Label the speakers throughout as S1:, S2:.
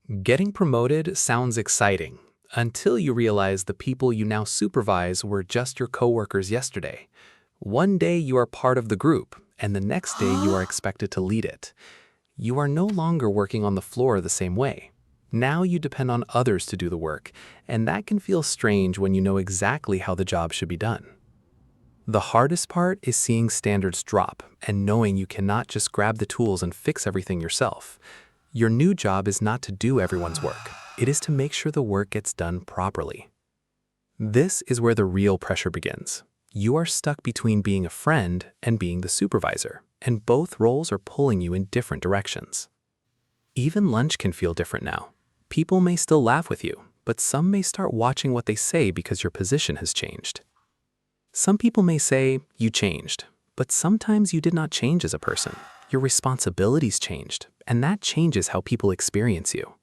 S1: Getting promoted sounds exciting until you realize the people you now supervise were just your coworkers yesterday. One day you are part of the group, and the next day you are expected to lead it. You are no longer working on the floor the same way. Now you depend on others to do the work, and that can feel strange when you know exactly how the job should be done. The hardest part is seeing standards drop and knowing you cannot just grab the tools and fix everything yourself. Your new job is not to do everyone's work. It is to make sure the work gets done properly. This is where the real pressure begins. You are stuck between being a friend and being the supervisor, and both roles are pulling you in different directions. Even lunch can feel different now. People may still laugh with you, but some may start watching what they say because your position has changed. Some people may say, "You changed," but sometimes you did not change as a person. Your responsibilities changed, and that changes how people experience you.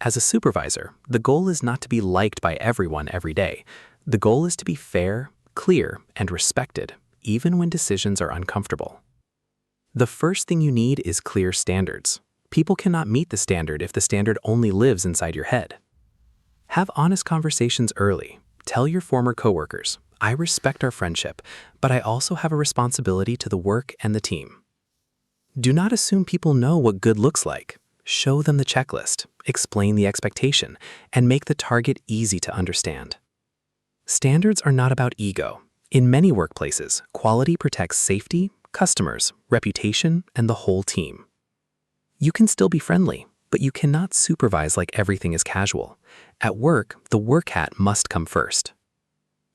S1: As a supervisor, the goal is not to be liked by everyone every day. The goal is to be fair, clear, and respected, even when decisions are uncomfortable. The first thing you need is clear standards. People cannot meet the standard if the standard only lives inside your head. Have honest conversations early. Tell your former coworkers, "I respect our friendship, but I also have a responsibility to the work and the team." Do not assume people know what good looks like. Show them the checklist, explain the expectation, and make the target easy to understand. Standards are not about ego. In many workplaces, quality protects safety, customers, reputation, and the whole team. You can still be friendly, but you cannot supervise like everything is casual. At work, the work hat must come first.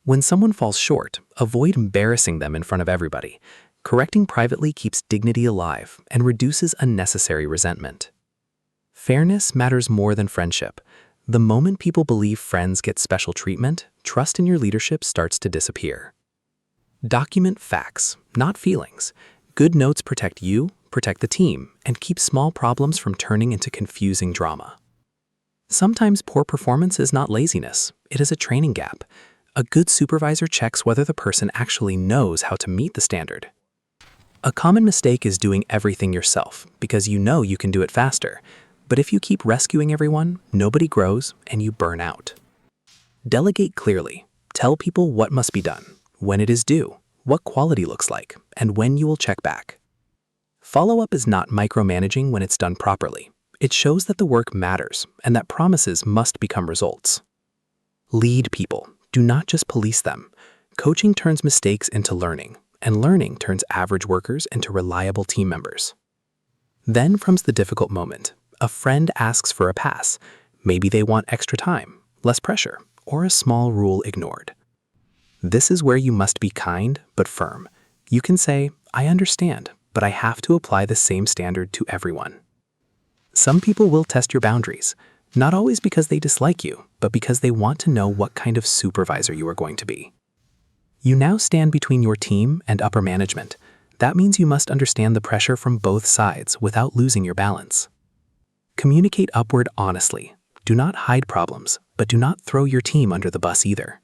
S1: When someone falls short, avoid embarrassing them in front of everybody. Correcting privately keeps dignity alive and reduces unnecessary resentment. Fairness matters more than friendship. The moment people believe friends get special treatment, trust in your leadership starts to disappear. Document facts, not feelings. Good notes protect you, protect the team, and keep small problems from turning into confusing drama. Sometimes poor performance is not laziness, it is a training gap. A good supervisor checks whether the person actually knows how to meet the standard. A common mistake is doing everything yourself because you know you can do it faster. But if you keep rescuing everyone, nobody grows and you burn out. Delegate clearly. Tell people what must be done, when it is due, what quality looks like, and when you will check back. Follow-up is not micromanaging when it's done properly. It shows that the work matters and that promises must become results. Lead people. Do not just police them. Coaching turns mistakes into learning, and learning turns average workers into reliable team members. Then comes the difficult moment. A friend asks for a pass. Maybe they want extra time, less pressure, or a small rule ignored. This is where you must be kind but firm. You can say, "I understand, but I have to apply the same standard to everyone." Some people will test your boundaries, not always because they dislike you, but because they want to know what kind of supervisor you are going to be. You now stand between your team and upper management. That means you must understand the pressure from both sides without losing your balance. Communicate upward honestly. Do not hide problems, but do not throw your team under the bus either.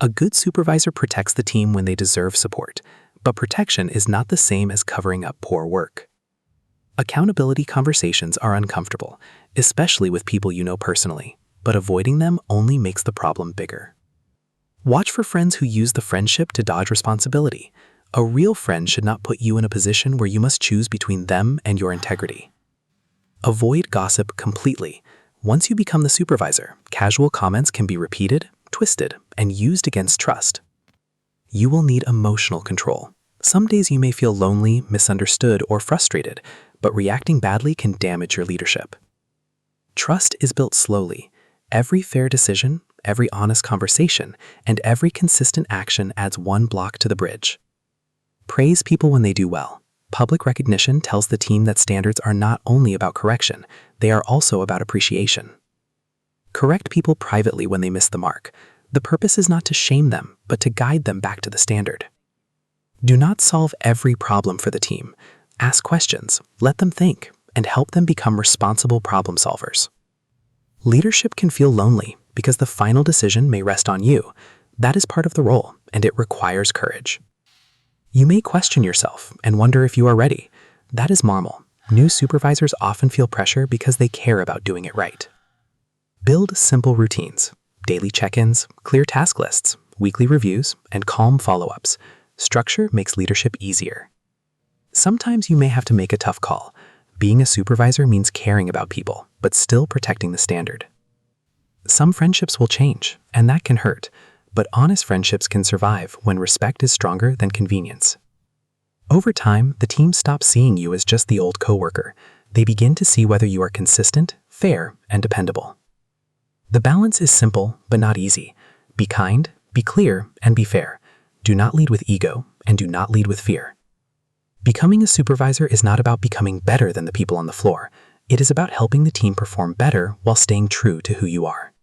S1: A good supervisor protects the team when they deserve support, but protection is not the same as covering up poor work. Accountability conversations are uncomfortable, especially with people you know personally, but avoiding them only makes the problem bigger. Watch for friends who use the friendship to dodge responsibility. A real friend should not put you in a position where you must choose between them and your integrity. Avoid gossip completely. Once you become the supervisor, casual comments can be repeated, twisted, and used against trust. You will need emotional control. Some days you may feel lonely, misunderstood, or frustrated, but reacting badly can damage your leadership. Trust is built slowly. Every fair decision, every honest conversation, and every consistent action adds one block to the bridge. Praise people when they do well. Public recognition tells the team that standards are not only about correction, they are also about appreciation. Correct people privately when they miss the mark. The purpose is not to shame them, but to guide them back to the standard. Do not solve every problem for the team. Ask questions, let them think, and help them become responsible problem solvers. Leadership can feel lonely because the final decision may rest on you. That is part of the role, and it requires courage. You may question yourself and wonder if you are ready. That is normal. New supervisors often feel pressure because they care about doing it right. Build simple routines, daily check-ins, clear task lists, weekly reviews, and calm follow-ups. Structure makes leadership easier. Sometimes you may have to make a tough call. Being a supervisor means caring about people, but still protecting the standard. Some friendships will change, and that can hurt, but honest friendships can survive when respect is stronger than convenience. Over time, the team stops seeing you as just the old coworker. They begin to see whether you are consistent, fair, and dependable. The balance is simple, but not easy. Be kind, be clear, and be fair. Do not lead with ego, and do not lead with fear. Becoming a supervisor is not about becoming better than the people on the floor. It is about helping the team perform better while staying true to who you are.